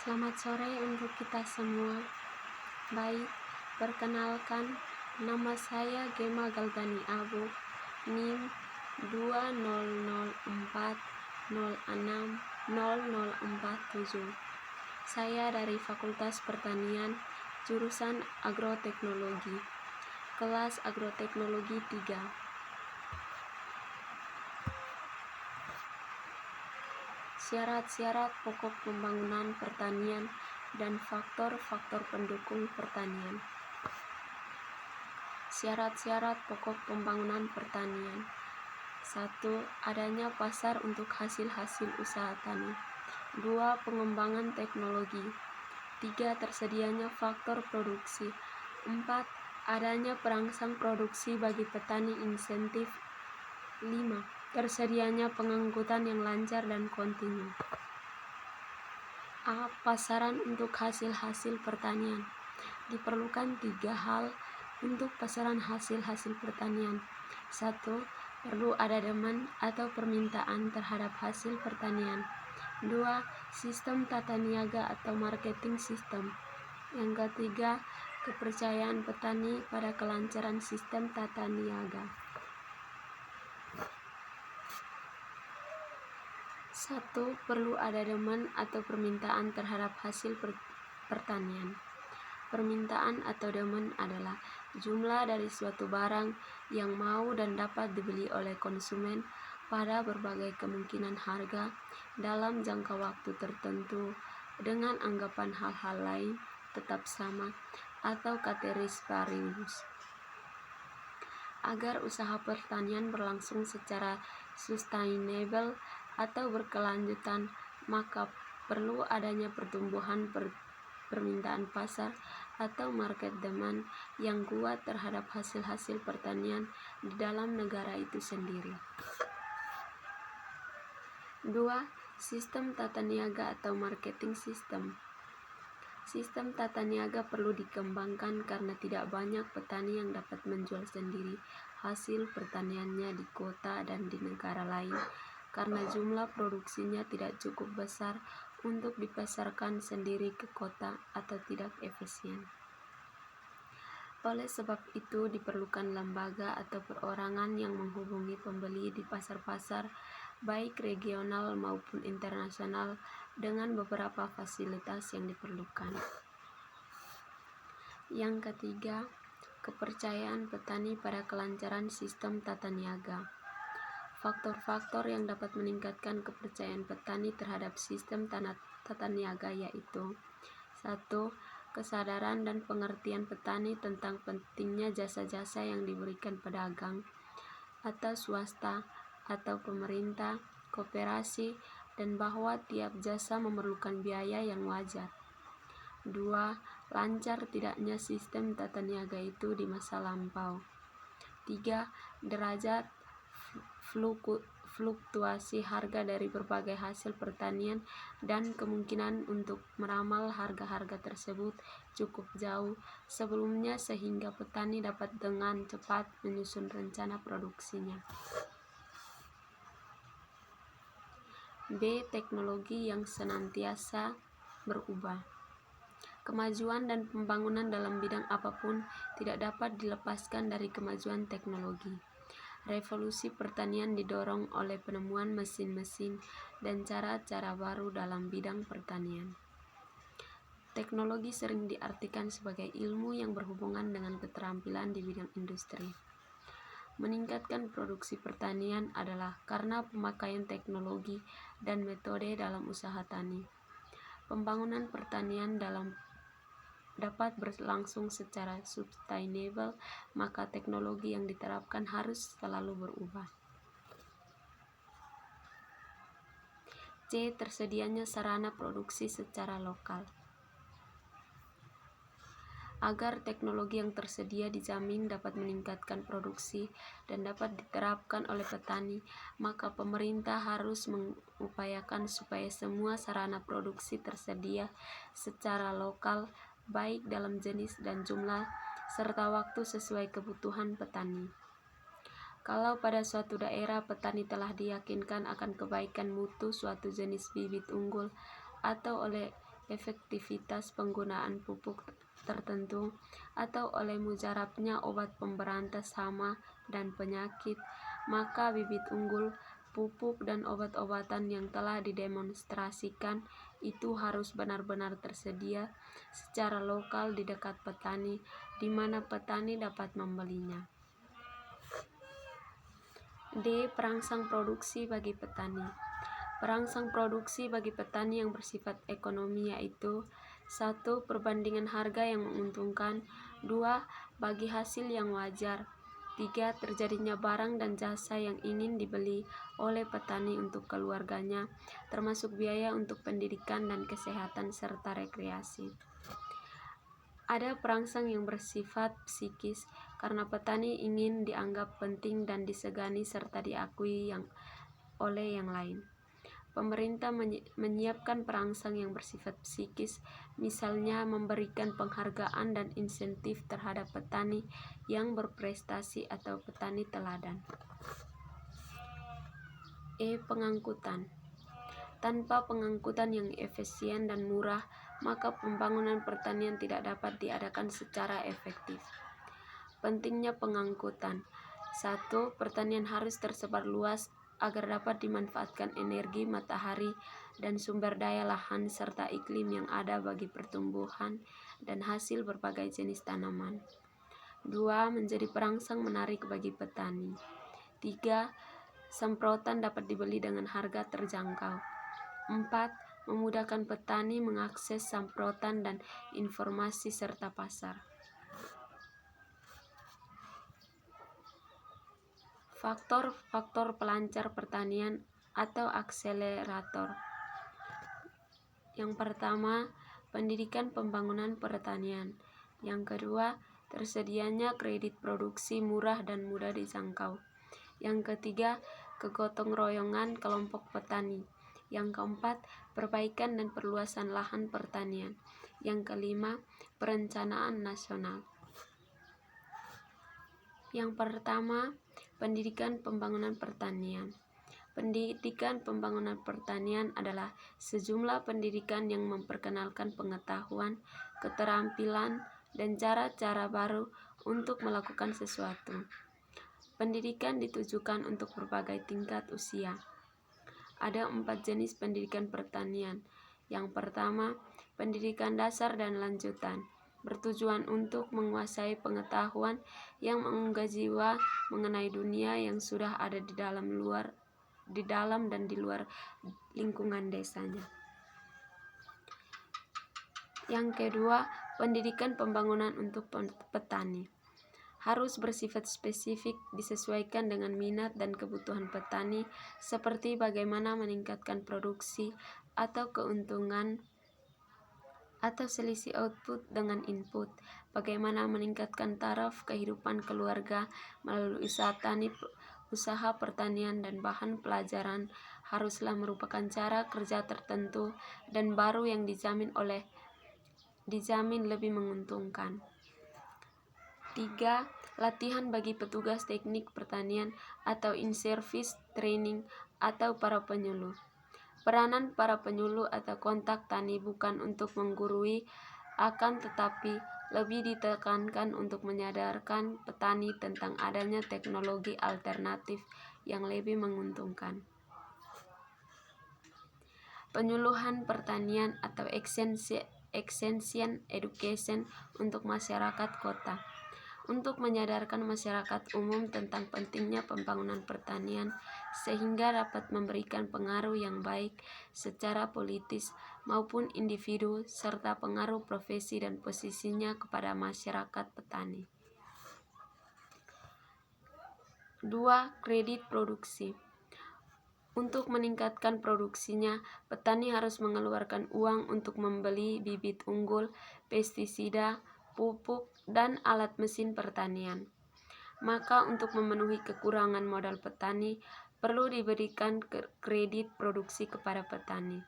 Selamat sore untuk kita semua. Baik, perkenalkan, nama saya Gema Galgani Abu, NIM 2004060047. Saya dari Fakultas Pertanian, jurusan Agroteknologi, kelas Agroteknologi 3. Syarat-syarat pokok pembangunan pertanian dan faktor-faktor pendukung pertanian. Syarat-syarat pokok pembangunan pertanian. 1. Adanya pasar untuk hasil-hasil usaha tani. 2. Pengembangan teknologi. 3. Tersedianya faktor produksi. 4. Adanya perangsang produksi bagi petani insentif. 5. Tersedianya pengangkutan yang lancar dan kontinu. A. Pasaran untuk hasil-hasil pertanian. Diperlukan 3 hal untuk pasaran hasil-hasil pertanian. 1. Perlu ada demand atau permintaan terhadap hasil pertanian. 2. Sistem tata niaga atau marketing system. Yang ketiga, kepercayaan petani pada kelancaran sistem tata niaga. 1. Perlu ada demand atau permintaan terhadap hasil pertanian. Permintaan atau demand adalah jumlah dari suatu barang yang mau dan dapat dibeli oleh konsumen pada berbagai kemungkinan harga dalam jangka waktu tertentu dengan anggapan hal-hal lain tetap sama atau ceteris paribus. Agar usaha pertanian berlangsung secara sustainable atau berkelanjutan, maka perlu adanya pertumbuhan permintaan pasar atau market demand yang kuat terhadap hasil-hasil pertanian di dalam negara itu sendiri. 2. Sistem tata niaga atau marketing system. Sistem tata niaga perlu dikembangkan karena tidak banyak petani yang dapat menjual sendiri hasil pertaniannya di kota dan di negara lain karena jumlah produksinya tidak cukup besar untuk dipasarkan sendiri ke kota atau tidak efisien. Oleh sebab itu diperlukan lembaga atau perorangan yang menghubungi pembeli di pasar-pasar baik regional maupun internasional dengan beberapa fasilitas yang diperlukan. Yang ketiga, kepercayaan petani pada kelancaran sistem tata niaga. Faktor-faktor yang dapat meningkatkan kepercayaan petani terhadap sistem tata niaga yaitu 1. Kesadaran dan pengertian petani tentang pentingnya jasa-jasa yang diberikan pedagang atau swasta atau pemerintah, koperasi, dan bahwa tiap jasa memerlukan biaya yang wajar. 2. Lancar tidaknya sistem tata niaga itu di masa lampau. 3. Derajat fluktuasi harga dari berbagai hasil pertanian dan kemungkinan untuk meramal harga-harga tersebut cukup jauh sebelumnya sehingga petani dapat dengan cepat menyusun rencana produksinya. B. Teknologi yang senantiasa berubah. Kemajuan dan pembangunan dalam bidang apapun tidak dapat dilepaskan dari kemajuan teknologi. Revolusi pertanian didorong oleh penemuan mesin-mesin dan cara-cara baru dalam bidang pertanian. Teknologi sering diartikan sebagai ilmu yang berhubungan dengan keterampilan di bidang industri. Meningkatkan produksi pertanian adalah karena pemakaian teknologi dan metode dalam usaha tani. Pembangunan pertanian dapat berlangsung secara sustainable, maka teknologi yang diterapkan harus selalu berubah. C. Tersedianya sarana produksi secara lokal. Agar teknologi yang tersedia dijamin dapat meningkatkan produksi dan dapat diterapkan oleh petani, maka pemerintah harus mengupayakan supaya semua sarana produksi tersedia secara lokal, baik dalam jenis dan jumlah, serta waktu sesuai kebutuhan petani. Kalau pada suatu daerah petani telah diyakinkan akan kebaikan mutu suatu jenis bibit unggul atau oleh efektivitas penggunaan pupuk tertentu atau oleh mujarabnya obat pemberantas hama dan penyakit, maka bibit unggul, pupuk, dan obat-obatan yang telah didemonstrasikan itu harus benar-benar tersedia secara lokal di dekat petani, di mana petani dapat membelinya. D. Perangsang produksi bagi petani. Perangsang produksi bagi petani yang bersifat ekonomi yaitu 1. Perbandingan harga yang menguntungkan. 2. Bagi hasil yang wajar. 3. Terjadinya barang dan jasa yang ingin dibeli oleh petani untuk keluarganya, termasuk biaya untuk pendidikan dan kesehatan serta rekreasi. Ada perangsang yang bersifat psikis, karena petani ingin dianggap penting dan disegani serta diakui oleh yang lain. Pemerintah menyiapkan perangsang yang bersifat psikis, misalnya memberikan penghargaan dan insentif terhadap petani yang berprestasi atau petani teladan. E. Pengangkutan. Tanpa pengangkutan yang efisien dan murah, maka pembangunan pertanian tidak dapat diadakan secara efektif. Pentingnya pengangkutan. 1. Pertanian harus tersebar luas agar dapat dimanfaatkan energi matahari dan sumber daya lahan serta iklim yang ada bagi pertumbuhan dan hasil berbagai jenis tanaman. 2. Menjadi perangsang menarik bagi petani. 3. Semprotan dapat dibeli dengan harga terjangkau. 4. Memudahkan petani mengakses semprotan dan informasi serta pasar. Faktor-faktor pelancar pertanian atau akselerator. Yang pertama, pendidikan pembangunan pertanian. Yang kedua, tersedianya kredit produksi murah dan mudah dijangkau. Yang ketiga, kegotong royongan kelompok petani. Yang keempat, perbaikan dan perluasan lahan pertanian. Yang kelima, perencanaan nasional. Yang pertama, pendidikan pembangunan pertanian. Pendidikan pembangunan pertanian adalah sejumlah pendidikan yang memperkenalkan pengetahuan, keterampilan, dan cara-cara baru untuk melakukan sesuatu. Pendidikan ditujukan untuk berbagai tingkat usia. Ada 4 jenis pendidikan pertanian. Yang pertama, pendidikan dasar dan lanjutan, bertujuan untuk menguasai pengetahuan yang mengunggah jiwa mengenai dunia yang sudah ada di dalam dan di luar lingkungan desanya. Yang kedua, pendidikan pembangunan untuk petani. Harus bersifat spesifik, disesuaikan dengan minat dan kebutuhan petani, seperti bagaimana meningkatkan produksi atau keuntungan atau selisih output dengan input, bagaimana meningkatkan taraf kehidupan keluarga melalui usaha pertanian, dan bahan pelajaran haruslah merupakan cara kerja tertentu dan baru yang dijamin lebih menguntungkan. 3. Latihan bagi petugas teknik pertanian atau in-service training atau para penyuluh. Peranan para penyuluh atau kontak tani bukan untuk menggurui, akan tetapi lebih ditekankan untuk menyadarkan petani tentang adanya teknologi alternatif yang lebih menguntungkan. Penyuluhan pertanian atau extension education untuk masyarakat kota. Untuk menyadarkan masyarakat umum tentang pentingnya pembangunan pertanian sehingga dapat memberikan pengaruh yang baik secara politis maupun individu serta pengaruh profesi dan posisinya kepada masyarakat petani. 2. Kredit produksi. Untuk meningkatkan produksinya, petani harus mengeluarkan uang untuk membeli bibit unggul, pestisida, pupuk, dan alat mesin pertanian. Maka untuk memenuhi kekurangan modal petani, perlu diberikan kredit produksi kepada petani.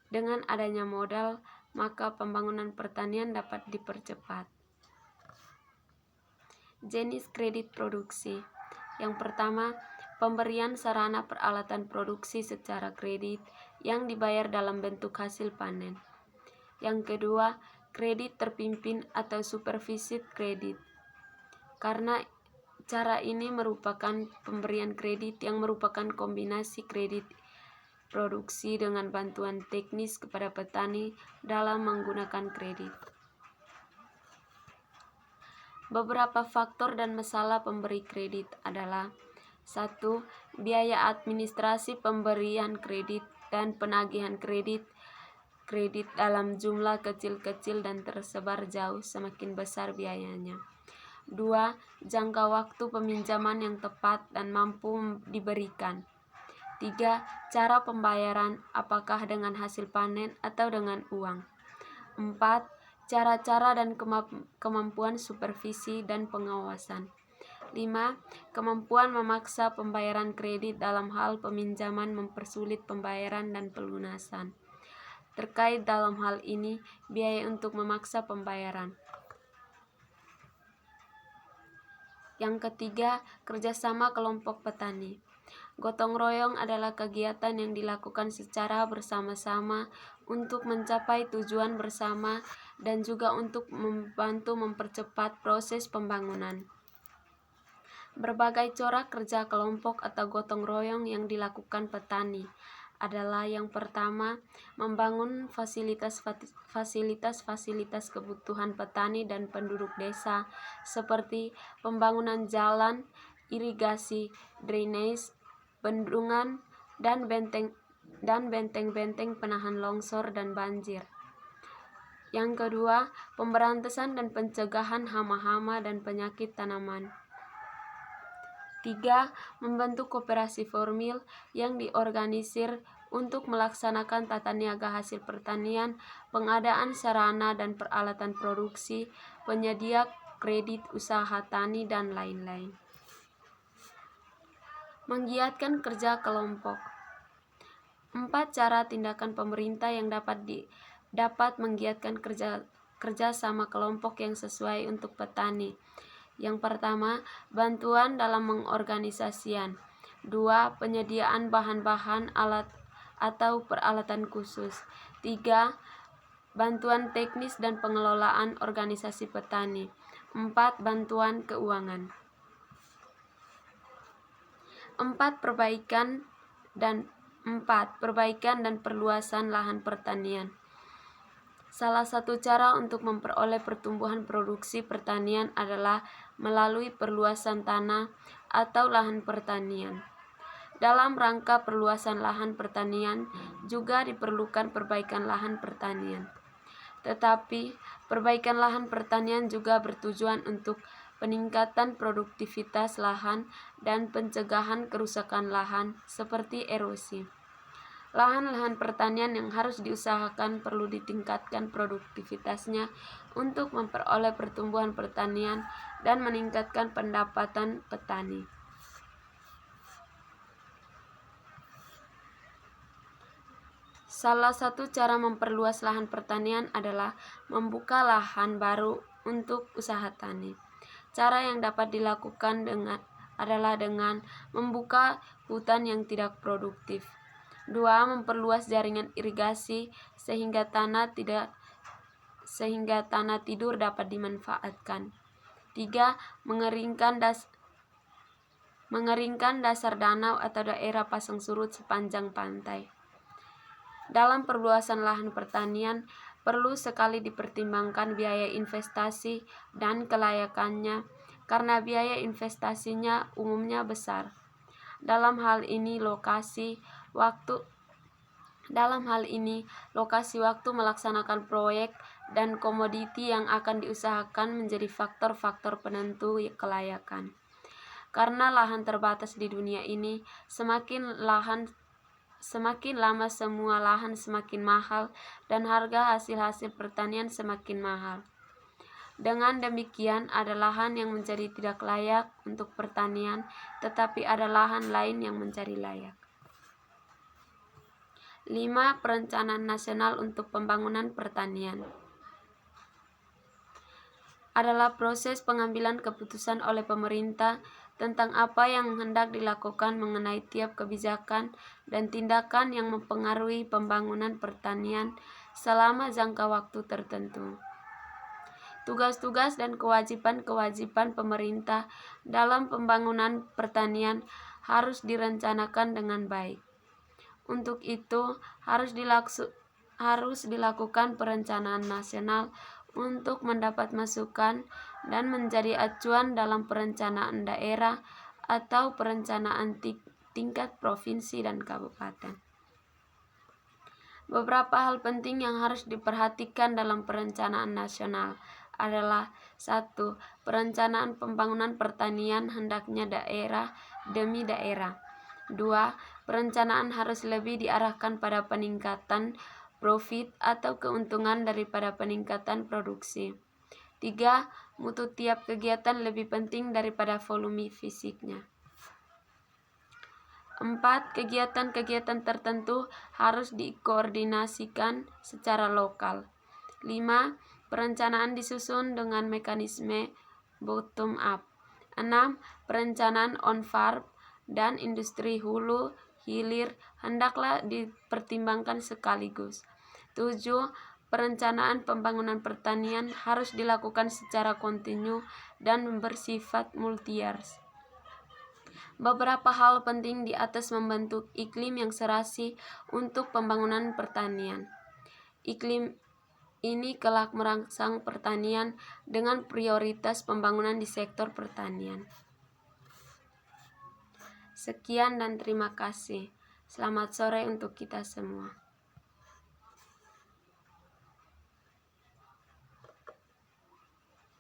Dengan adanya modal, maka pembangunan pertanian dapat dipercepat. Jenis kredit produksi. Yang pertama, pemberian sarana peralatan produksi secara kredit yang dibayar dalam bentuk hasil panen. Yang kedua, kredit terpimpin atau supervised kredit. Karena cara ini merupakan pemberian kredit yang merupakan kombinasi kredit produksi dengan bantuan teknis kepada petani dalam menggunakan kredit. Beberapa faktor dan masalah pemberi kredit adalah: 1. Biaya administrasi pemberian kredit dan penagihan kredit dalam jumlah kecil-kecil dan tersebar jauh, semakin besar biayanya. 2. Jangka waktu peminjaman yang tepat dan mampu diberikan. 3. Cara pembayaran, apakah dengan hasil panen atau dengan uang. 4. Cara-cara dan kemampuan supervisi dan pengawasan. 5. Kemampuan memaksa pembayaran kredit dalam hal peminjaman mempersulit pembayaran dan pelunasan. Terkait dalam hal ini, biaya untuk memaksa pembayaran. Yang ketiga, kerjasama kelompok petani. Gotong royong adalah kegiatan yang dilakukan secara bersama-sama untuk mencapai tujuan bersama dan juga untuk membantu mempercepat proses pembangunan. Berbagai corak kerja kelompok atau gotong royong yang dilakukan petani adalah: yang pertama, membangun fasilitas kebutuhan petani dan penduduk desa seperti pembangunan jalan, irigasi, drainase, bendungan, dan benteng-benteng penahan longsor dan banjir. Yang kedua, pemberantasan dan pencegahan hama-hama dan penyakit tanaman. 3. Membentuk koperasi formil yang diorganisir untuk melaksanakan tata niaga hasil pertanian, pengadaan sarana dan peralatan produksi, penyedia kredit usaha tani, dan lain-lain. Menggiatkan kerja kelompok. 4 cara tindakan pemerintah yang dapat menggiatkan kerja sama kelompok yang sesuai untuk petani. Yang pertama, bantuan dalam mengorganisasian. 2. Penyediaan bahan-bahan alat atau peralatan khusus. 3. Bantuan teknis dan pengelolaan organisasi petani. 4. Bantuan keuangan. 4. Perbaikan dan perluasan lahan pertanian. Salah satu cara untuk memperoleh pertumbuhan produksi pertanian adalah melalui perluasan tanah atau lahan pertanian. Dalam rangka perluasan lahan pertanian juga diperlukan perbaikan lahan pertanian. Tetapi, perbaikan lahan pertanian juga bertujuan untuk peningkatan produktivitas lahan dan pencegahan kerusakan lahan seperti erosi. Lahan-lahan pertanian yang harus diusahakan perlu ditingkatkan produktivitasnya untuk memperoleh pertumbuhan pertanian dan meningkatkan pendapatan petani. Salah satu cara memperluas lahan pertanian adalah membuka lahan baru untuk usaha tani. Cara yang dapat dilakukan adalah dengan membuka hutan yang tidak produktif. 2. Memperluas jaringan irigasi sehingga tanah tidur dapat dimanfaatkan. 3. Mengeringkan dasar danau atau daerah pasang surut sepanjang pantai. Dalam perluasan lahan pertanian, perlu sekali dipertimbangkan biaya investasi dan kelayakannya, karena biaya investasinya umumnya besar. Dalam hal ini, lokasi, waktu melaksanakan proyek dan komoditi yang akan diusahakan menjadi faktor-faktor penentu kelayakan. Karena lahan terbatas di dunia ini, semakin lama semua lahan semakin mahal dan harga hasil-hasil pertanian semakin mahal. Dengan demikian, ada lahan yang menjadi tidak layak untuk pertanian, tetapi ada lahan lain yang menjadi layak. 5. Perencanaan nasional untuk pembangunan pertanian adalah proses pengambilan keputusan oleh pemerintah tentang apa yang hendak dilakukan mengenai tiap kebijakan dan tindakan yang mempengaruhi pembangunan pertanian selama jangka waktu tertentu. Tugas-tugas dan kewajiban-kewajiban pemerintah dalam pembangunan pertanian harus direncanakan dengan baik. Untuk itu, harus dilakukan perencanaan nasional untuk mendapat masukan dan menjadi acuan dalam perencanaan daerah atau perencanaan tingkat provinsi dan kabupaten. Beberapa hal penting yang harus diperhatikan dalam perencanaan nasional adalah 1. Perencanaan pembangunan pertanian hendaknya daerah demi daerah. 2. Perencanaan harus lebih diarahkan pada peningkatan profit atau keuntungan daripada peningkatan produksi. 3. Mutu tiap kegiatan lebih penting daripada volume fisiknya. 4. Kegiatan-kegiatan tertentu harus dikoordinasikan secara lokal. 5. Perencanaan disusun dengan mekanisme bottom up. 6. Perencanaan on-farm dan industri hulu hilir hendaklah dipertimbangkan sekaligus. 7. Perencanaan pembangunan pertanian harus dilakukan secara kontinu dan bersifat multi-years. Beberapa hal penting di atas membentuk iklim yang serasi untuk pembangunan pertanian. Iklim ini kelak merangsang pertanian dengan prioritas pembangunan di sektor pertanian. Sekian dan terima kasih. Selamat sore untuk kita semua.